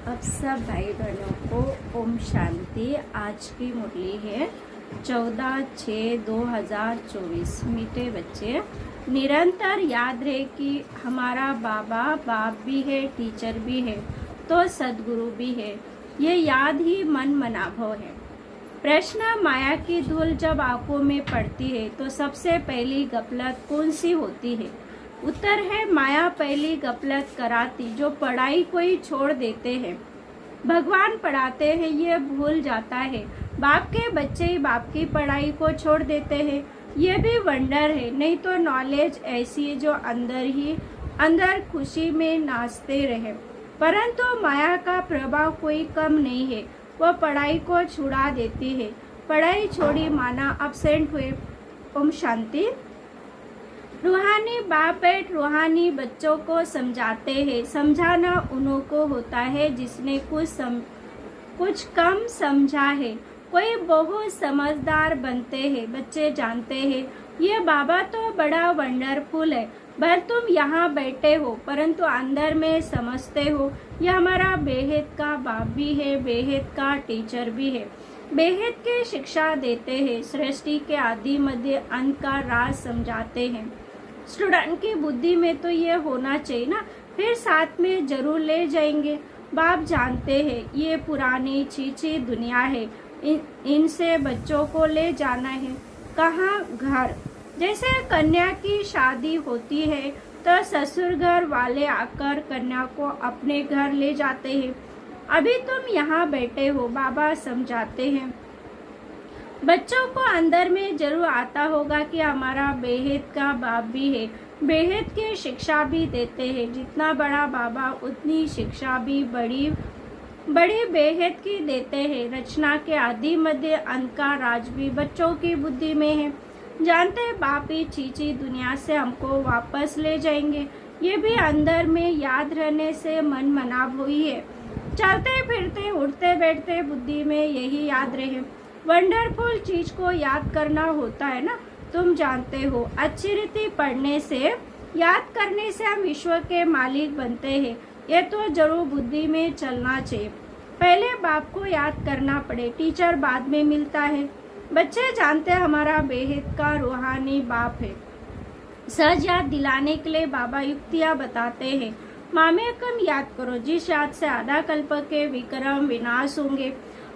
अब सब भाई बहनों को ओम शांति। आज की मुरली है 14/6/2024। मीठे बच्चे, निरंतर याद रहे कि हमारा बाबा बाप भी है, टीचर भी है, तो सदगुरु भी है। ये याद ही मन मनाभव है। प्रश्न, माया की धूल जब आंखों में पड़ती है तो सबसे पहली गफलत कौन सी होती है? उत्तर है, माया पहली गफलत कराती जो पढ़ाई को ही छोड़ देते हैं। भगवान पढ़ाते हैं ये भूल जाता है। बाप के बच्चे ही बाप की पढ़ाई को छोड़ देते हैं। ये भी वंडर है। नहीं तो नॉलेज ऐसी है जो अंदर खुशी में नाचते रहे। परंतु माया का प्रभाव कोई कम नहीं है। वह पढ़ाई को छुड़ा देती है। पढ़ाई छोड़ी माना अपसेंट हुए। ओम शांति। रूहानी बाप बैठ रूहानी बच्चों को समझाते हैं। समझाना उन्हों को होता है जिसने कुछ कम समझा है। कोई बहुत समझदार बनते हैं। बच्चे जानते हैं ये बाबा तो बड़ा वंडरफुल है। पर तुम यहाँ बैठे हो परंतु अंदर में समझते हो ये हमारा बेहद का बाप भी है, बेहद का टीचर भी है। बेहद की शिक्षा देते हैं। सृष्टि के आदि मध्य अंत का राज समझाते हैं। स्टूडेंट की बुद्धि में तो ये होना चाहिए ना, फिर साथ में जरूर ले जाएंगे। बाप जानते हैं ये पुरानी चीची दुनिया है। इनसे बच्चों को ले जाना है कहाँ? घर। जैसे कन्या की शादी होती है तो ससुर घर वाले आकर कन्या को अपने घर ले जाते हैं। अभी तुम यहाँ बैठे हो, बाबा समझाते हैं। बच्चों को अंदर में जरूर आता होगा कि हमारा बेहद का बाप भी है। बेहद की शिक्षा भी देते हैं। जितना बड़ा बाबा उतनी शिक्षा भी बड़ी बेहद की देते हैं। रचना के आदि मध्य अंत का राज भी बच्चों की बुद्धि में है। जानते हैं बाप ही चीची दुनिया से हमको वापस ले जाएंगे। ये भी अंदर में याद रहने से मन मनाव हुई है। चलते फिरते उठते बैठते बुद्धि में यही याद रहे। वंडरफुल चीज को याद करना होता है ना, तुम जानते हो। अच्छी रीति पढ़ने से, याद करने से हम विश्व के मालिक बनते हैं। ये तो जरूर बुद्धि में चलना चाहिए। पहले बाप को याद करना पड़े, टीचर बाद में मिलता है। बच्चे जानते हैं हमारा बेहद का रूहानी बाप है। सहज याद दिलाने के लिए बाबा युक्तियाँ बताते हैं। मामे कम याद करो जिस याद से आधा कल्प के विक्रम विनाश होंगे।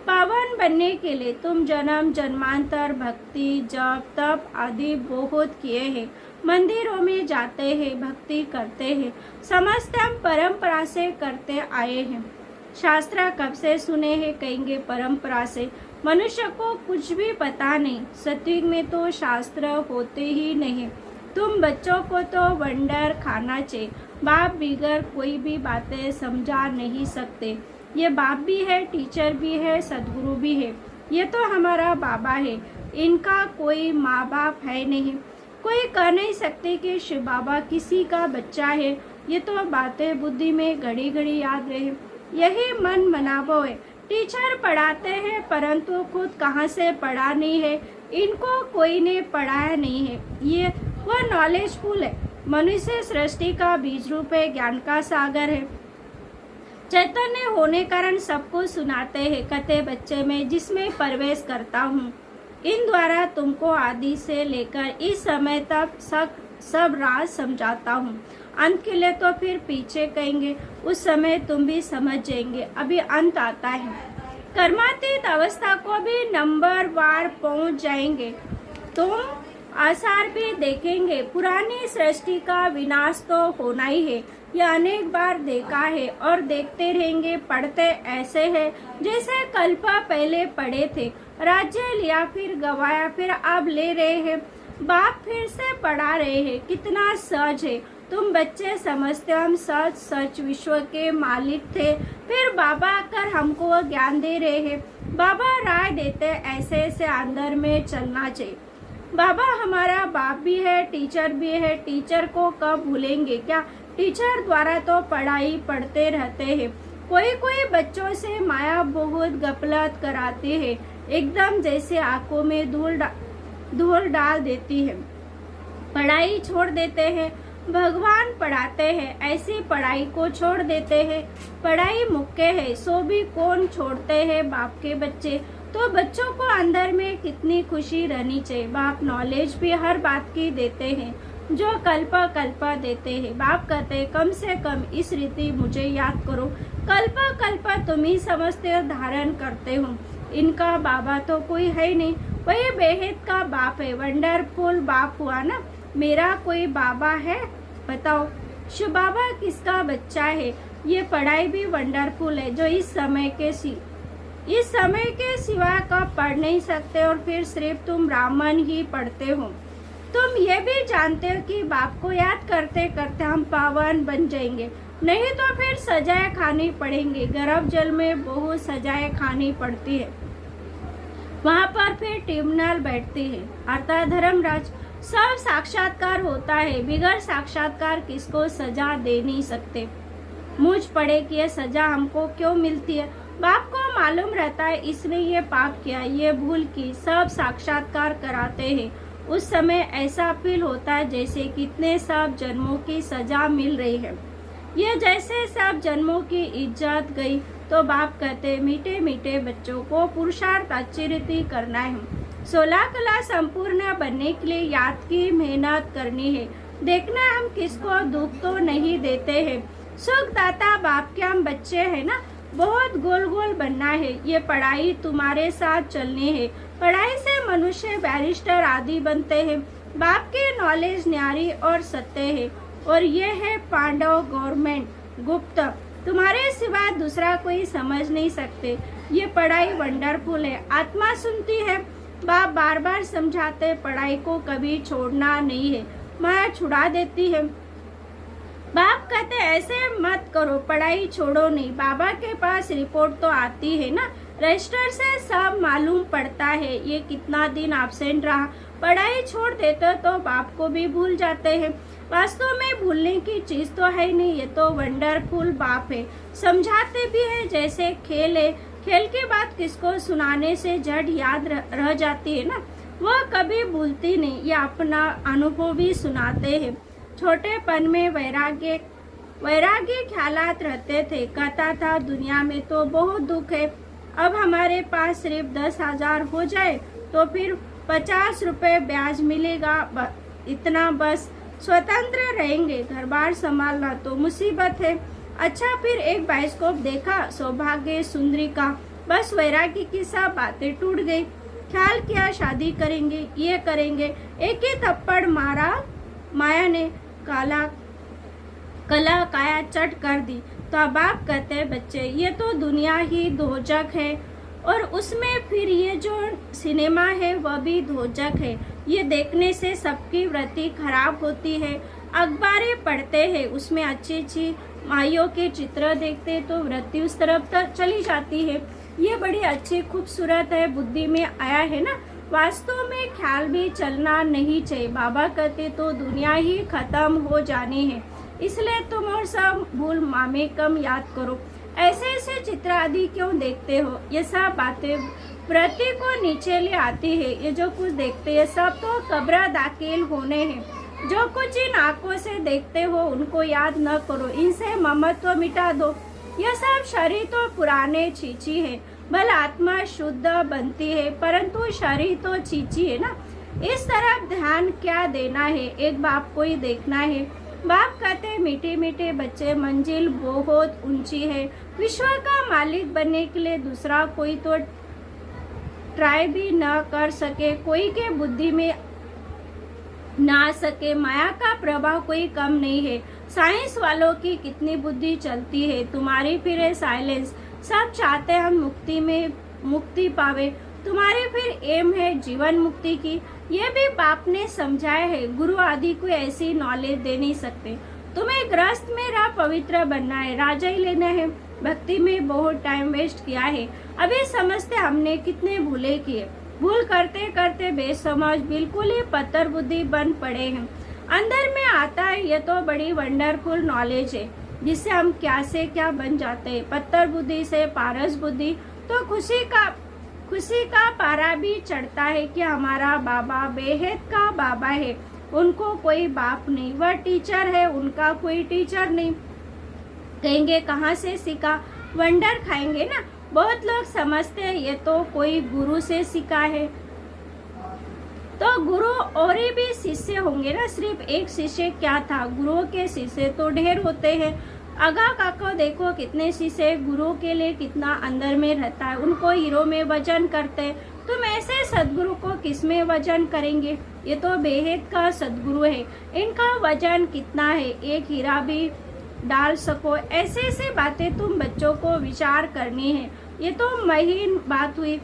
पावन बनने के लिए तुम जन्म जन्मांतर भक्ति जप तप आदि बहुत किए हैं। मंदिरों में जाते हैं, भक्ति करते हैं। समझते हम परंपरा से करते आए हैं। शास्त्र कब से सुने हैं, कहेंगे परंपरा से। मनुष्य को कुछ भी पता नहीं। सत्युग में तो शास्त्र होते ही नहीं। तुम बच्चों को तो वंडर खाना चाहिए। बाप बिगर कोई भी बातें समझा नहीं सकते। ये बाप भी है, टीचर भी है, सदगुरु भी है। ये तो हमारा बाबा है। इनका कोई माँ बाप है नहीं। कोई कह नहीं सकते कि शिव बाबा किसी का बच्चा है। ये तो बातें बुद्धि में घड़ी घड़ी याद रहे। यही मन मनावो है। टीचर पढ़ाते हैं परंतु खुद कहाँ से पढ़ा नहीं है। इनको कोई ने पढ़ाया नहीं है। ये वह नॉलेजफुल है। मनुष्य सृष्टि का बीज रूप है, ज्ञान का सागर है। चैतन्य होने कारण सबको सुनाते हैं। कहते बच्चे में जिसमें प्रवेश करता हूँ, इन द्वारा तुमको आदि से लेकर इस समय तक सब राज समझाता हूँ। अंत के लिए तो फिर पीछे कहेंगे, उस समय तुम भी समझ जाएंगे। अभी अंत आता है। कर्मातीत अवस्था को भी नंबर वार पहुँच जाएंगे। तुम आसार भी देखेंगे। पुरानी सृष्टि का विनाश तो होना ही है। यह अनेक बार देखा है और देखते रहेंगे। पढ़ते ऐसे है जैसे कल्प पहले पढ़े थे। राज्य लिया फिर गवाया, फिर अब ले रहे हैं। बाप फिर से पढ़ा रहे हैं। कितना सहज है। तुम बच्चे समझते हम सच विश्व के मालिक थे। फिर बाबा आकर हमको ज्ञान दे रहे हैं। बाबा राय देते ऐसे ऐसे अंदर में चलना चाहिए। बाबा हमारा बाप भी है, टीचर भी है। टीचर को कब भूलेंगे क्या? टीचर द्वारा तो पढ़ाई पढ़ते रहते हैं। कोई बच्चों से माया बहुत गफलत कराते हैं। एकदम जैसे आंखों में धूल डाल देती है। पढ़ाई छोड़ देते हैं। भगवान पढ़ाते हैं, ऐसी पढ़ाई को छोड़ देते हैं। पढ़ाई मुख्य है, सो भी कौन छोड़ते हैं बाप के बच्चे। तो बच्चों को अंदर में कितनी खुशी रहनी चाहिए। बाप नॉलेज भी हर बात की देते हैं, जो कल्प देते हैं। बाप कहते हैं कम से कम इस रीति मुझे याद करो। कल्प तुम ही समझते हो, धारण करते हो। इनका बाबा तो कोई है नहीं, वही बेहद का बाप है। वंडरफुल बाप हुआ ना। मेरा कोई बाबा है बताओ। शिव बाबा किसका बच्चा है। ये पढ़ाई भी वंडरफुल है, जो इस समय के सिवा का पढ़ नहीं सकते, और फिर सिर्फ तुम ब्राह्मण ही पढ़ते हो। तुम ये भी जानते हो कि बाप को याद करते करते हम पावन बन जाएंगे, नहीं तो फिर सजाएं खानी पड़ेंगे। गर्भ जल में बहुत सजाएं खानी पड़ती है, वहाँ पर फिर ट्रिब्यूनल बैठती है, अर्थात धर्मराज। सब साक्षात्कार होता है, बिगड़ साक्षात्कार किसको सजा दे नहीं सकते। मुझ पड़े कि ये सजा हमको क्यों मिलती है। बाप को मालूम रहता है इसने ये पाप किया, ये भूल की। सब साक्षात्कार कराते हैं। उस समय ऐसा फील होता है जैसे कितने सब जन्मों की सजा मिल रही है। ये जैसे सब जन्मों की इज्जत गई। तो बाप कहते मीठे मीठे बच्चों को पुरुषार्थ अच्छी रीति करना है। 16 कला संपूर्ण बनने के लिए याद की मेहनत करनी है। देखना हम किसको दुख तो नहीं देते हैं। सुख दाता बाप के हम बच्चे हैं ना, बहुत गोल गोल बनना है। ये पढ़ाई तुम्हारे साथ चलनी है। पढ़ाई से मनुष्य बैरिस्टर आदि बनते हैं। बाप की नॉलेज न्यारी और सत्य है, और ये है पांडव गवर्नमेंट गुप्त। तुम्हारे सिवा दूसरा कोई समझ नहीं सकते। ये पढ़ाई वंडरफुल है, आत्मा सुनती है। बाप बार बार समझाते पढ़ाई को कभी छोड़ना नहीं है, माया छुड़ा देती है। बाप कहते ऐसे मत करो, पढ़ाई छोड़ो नहीं। बाबा के पास रिपोर्ट तो आती है ना, रजिस्टर से सब मालूम पड़ता है ये कितना दिन एब्सेंट रहा। पढ़ाई छोड़ देते तो बाप को भी भूल जाते हैं। वास्तव में भूलने की चीज तो है नहीं, ये तो वंडरफुल बाप है। समझाते भी है जैसे खेल है। खेल की बात किसको सुनाने से जड़ याद रह जाती है ना, वह कभी भूलती नहीं। ये अपना अनुभव भी सुनाते हैं। छोटेपन में वैराग्य ख्यालात रहते थे। कहता था दुनिया में तो बहुत दुख है, अब हमारे पास सिर्फ 10,000 हो जाए तो फिर 50 रुपए ब्याज मिलेगा, इतना बस स्वतंत्र रहेंगे। घर बार संभालना तो मुसीबत है। अच्छा, फिर एक बाइस्कोप देखा सौभाग्य सुंदरी का, बस वैराग्य की सब बातें टूट गई। ख्याल किया शादी करेंगे, ये करेंगे, एक ही थप्पड़ मारा माया ने, कला काया चट कर दी। तो अब आप कहते हैं बच्चे ये तो दुनिया ही दोजक है, और उसमें फिर ये जो सिनेमा है वह भी दोजक है। ये देखने से सबकी वृत्ति खराब होती है। अखबारें पढ़ते हैं, उसमें अच्छी अच्छी माइयों के चित्र देखते तो वृत्ति उस तरफ तक चली जाती है। ये बड़ी अच्छी खूबसूरत है, बुद्धि में आया है ना। वास्तव में ख्याल भी चलना नहीं चाहिए। बाबा कहते तो दुनिया ही खत्म हो जानी है, इसलिए तुम और सब भूल मामे कम याद करो। ऐसे ऐसे चित्र आदि क्यों देखते हो। ये सब बातें वृत्ति को नीचे ले आती है। ये जो कुछ देखते हैं सब तो कब्र दाखिल होने हैं। जो कुछ इन आंखों से देखते हो उनको याद न करो, इनसे ममत्व मिटा दो। यह सब शरीर तो पुराने चीची है, भले आत्मा शुद्ध बनती है परंतु शरीर तो चीची है ना। इस तरफ ध्यान क्या देना है, एक बाप को ही देखना है। बाप कहते मीठे मीठे बच्चे, मंजिल बहुत ऊंची है। विश्व का मालिक बनने के लिए दूसरा कोई तो ट्राई भी न कर सके, कोई के बुद्धि में ना सके। माया का प्रभाव कोई कम नहीं है। साइंस वालों की कितनी बुद्धि चलती है, तुम्हारी फिर है साइलेंस। सब चाहते हम मुक्ति पावे, तुम्हारी फिर एम है जीवन मुक्ति की। ये भी बाप ने समझाया है, गुरु आदि को ऐसी नॉलेज दे नहीं सकते। तुम्हें ग्रस्त में रह पवित्र बनना है, राजा ही लेना है। भक्ति में बहुत टाइम वेस्ट किया है, अभी समझते हमने कितने भूले किए। भूल करते करते बेसमझ बिल्कुल ही पत्थर बुद्धि बन पड़े हैं। अंदर में आता है ये तो बड़ी वंडरफुल नॉलेज है, जिससे हम क्या से क्या बन जाते हैं। पत्थर बुद्धि से पारस बुद्धि, तो खुशी का पारा भी चढ़ता है कि हमारा बाबा बेहद का बाबा है। उनको कोई बाप नहीं, वह टीचर है, उनका कोई टीचर नहीं। कहेंगे कहाँ से सीखा, वंडर खाएंगे ना। बहुत लोग समझते हैं ये तो कोई गुरु से सीखा है, तो गुरु और भी शिष्य होंगे ना, सिर्फ एक शिष्य क्या था, गुरुओं के शिष्य तो ढेर होते हैं। आगा काका देखो कितने शिष्य, गुरु के लिए कितना अंदर में रहता है, उनको हीरो में वजन करते हैं। तुम ऐसे सदगुरु को किस में वजन करेंगे, ये तो बेहद का सदगुरु है, इनका वजन कितना है, एक हीरा भी डाल सको। ऐसे ऐसे बातें तुम बच्चों को विचार करनी है, ये तो महीन बात हुई।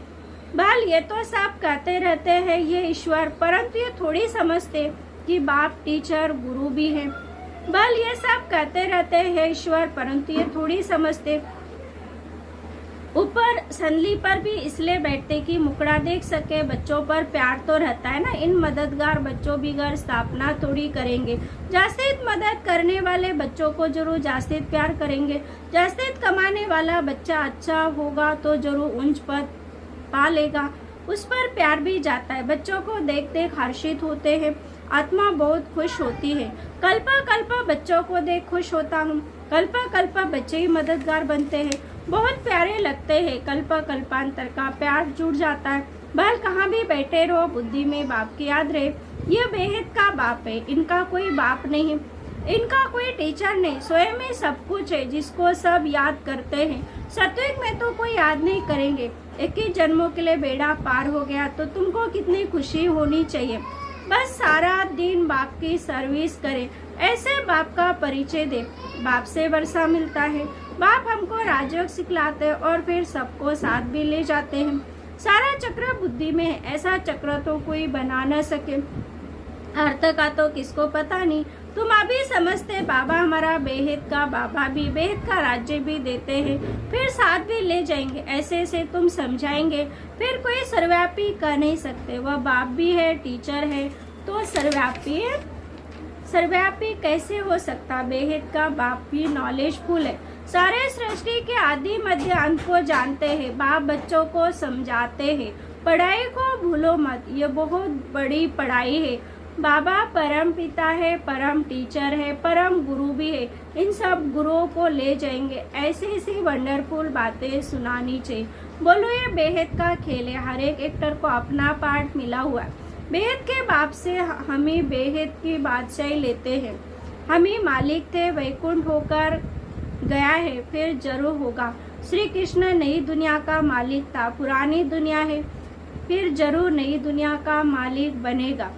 बाल ये तो सब कहते रहते हैं ये ईश्वर, परंतु ये थोड़ी समझते कि बाप टीचर गुरु भी है। बाल ये सब कहते रहते हैं ईश्वर, परंतु ये थोड़ी समझते ऊपर संदली पर भी इसलिए बैठते कि मुकड़ा देख सके, बच्चों पर प्यार तो रहता है ना। इन मददगार बच्चों बिगड़ स्थापना थोड़ी करेंगे। जास्तित मदद करने वाले बच्चों को जरूर जास्तित प्यार करेंगे। जास्तित कमाने वाला बच्चा अच्छा होगा तो जरूर उच्च पद पा लेगा, उस पर प्यार भी जाता है। बच्चों को देख देख हर्षित होते हैं, आत्मा बहुत खुश होती है। कल्पा कल्पा बच्चों को देख खुश होता हूँ, कल्पा कल्पा बच्चे ही मददगार बनते हैं, बहुत प्यारे लगते हैं। कल्पा कल्पांतर का प्यार जुड़ जाता है। बाल कहाँ भी बैठे रहो, बुद्धि में बाप की याद रहे। ये बेहद का बाप है, इनका कोई बाप नहीं, इनका कोई टीचर नहीं, स्वयं में सब कुछ है जिसको सब याद करते हैं। सत्विक में तो कोई याद नहीं करेंगे। 21 जन्मों के लिए बेड़ा पार हो गया तो तुमको कितनी खुशी होनी चाहिए। बस सारा दिन बाप की सर्विस करे, ऐसे बाप का परिचय दे। बाप से वर्षा मिलता है, बाप हमको राजयोग सिखलाते हैं और फिर सबको साथ भी ले जाते हैं। सारा चक्र बुद्धि में है, ऐसा चक्र तो कोई बना न सके। अर्थ का तो किसको पता नहीं, तुम अभी समझते बाबा हमारा बेहद का बाबा भी, बेहद का राज्य भी देते हैं, फिर साथ भी ले जाएंगे। ऐसे ऐसे तुम समझाएंगे, फिर कोई सर्वव्यापी कह नहीं सकते। वह बाप भी है, टीचर है, तो सर्वव्यापी है। सर्वव्यापी कैसे हो सकता, बेहद का बाप भी नॉलेजफुल है, सारे सृष्टि के आदि मध्य अंत को जानते हैं। बाप बच्चों को समझाते हैं, पढ़ाई को भूलो मत, ये बहुत बड़ी पढ़ाई है। बाबा परम पिता है, परम टीचर है, परम गुरु भी है। इन सब गुरुओं को ले जाएंगे, ऐसी ऐसी वंडरफुल बातें सुनानी चाहिए। बोलो ये बेहद का खेल है, हर एक एक्टर को अपना पार्ट मिला हुआ है। बेहद के बाप से हम ही बेहद की बादशाही लेते हैं। हम ही मालिक थे, वैकुंठ होकर गया है, फिर जरूर होगा। श्री कृष्ण नई दुनिया का मालिक था, पुरानी दुनिया है, फिर जरूर नई दुनिया का मालिक बनेगा।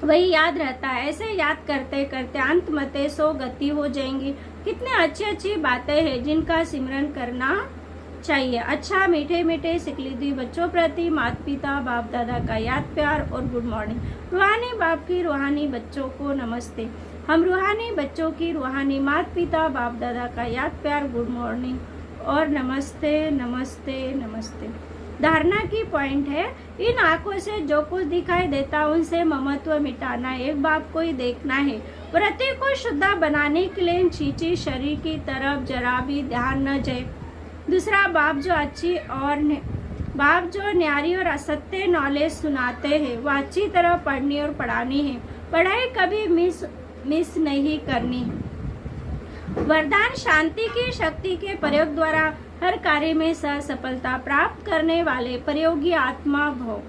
वही याद रहता है। ऐसे याद करते करते अंत मते सो गति हो जाएंगी। कितने अच्छी अच्छी बातें हैं जिनका सिमरन करना चाहिए। अच्छा मीठे मीठे सिकलिदी बच्चों प्रति माता पिता बाप दादा का याद प्यार और गुड मॉर्निंग। रूहानी बाप की रूहानी बच्चों को नमस्ते। हम रूहानी बच्चों की रूहानी माता पिता बाप दादा का याद प्यार गुड मॉर्निंग और नमस्ते नमस्ते नमस्ते। धारणा की पॉइंट है, इन आंखों से जो कुछ दिखाई देता उनसे ममत्व मिटाना है। एक बाप को ही देखना है। वृत्ति को शुद्ध बनाने के लिए छींची शरीर की तरफ जरा भी ध्यान न जाए। दूसरा बाप जो अच्छी और बाप जो न्यारी और असत्य नॉलेज सुनाते हैं, वो अच्छी तरह पढ़नी और पढ़ानी है। पढ़ाई कभी मिस नहीं करनी। वरदान शांति की शक्ति के प्रयोग द्वारा हर कार्य में सफलता प्राप्त करने वाले प्रयोगी आत्मा भव।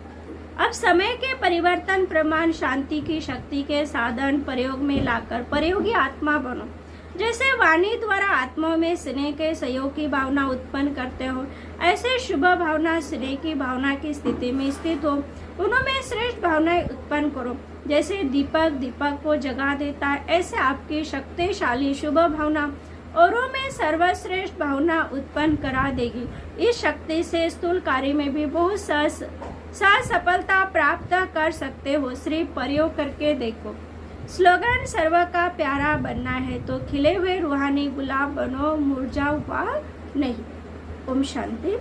अब समय के परिवर्तन प्रमाण शांति की शक्ति के साधन प्रयोग में लाकर प्रयोगी आत्मा बनो। जैसे वाणी द्वारा आत्मा में स्नेह के सहयोग की भावना उत्पन्न करते हो, ऐसे शुभ भावना स्नेह की भावना की स्थिति में स्थित हो, उनमें श्रेष्ठ भावनाएं उत्पन्न करो। जैसे दीपक दीपक को जगा देता है, ऐसे आपकी शक्तिशाली शुभ भावना औरों में सर्वश्रेष्ठ भावना उत्पन्न करा देगी। इस शक्ति से स्थूल कार्य में भी बहुत सहज सफलता प्राप्त कर सकते हो। सिर्फ प्रयोग करके देखो। स्लोगन सर्व का प्यारा बनना है तो खिले हुए रूहानी गुलाब बनो, मुरझा हुआ नहीं। ओम शांति।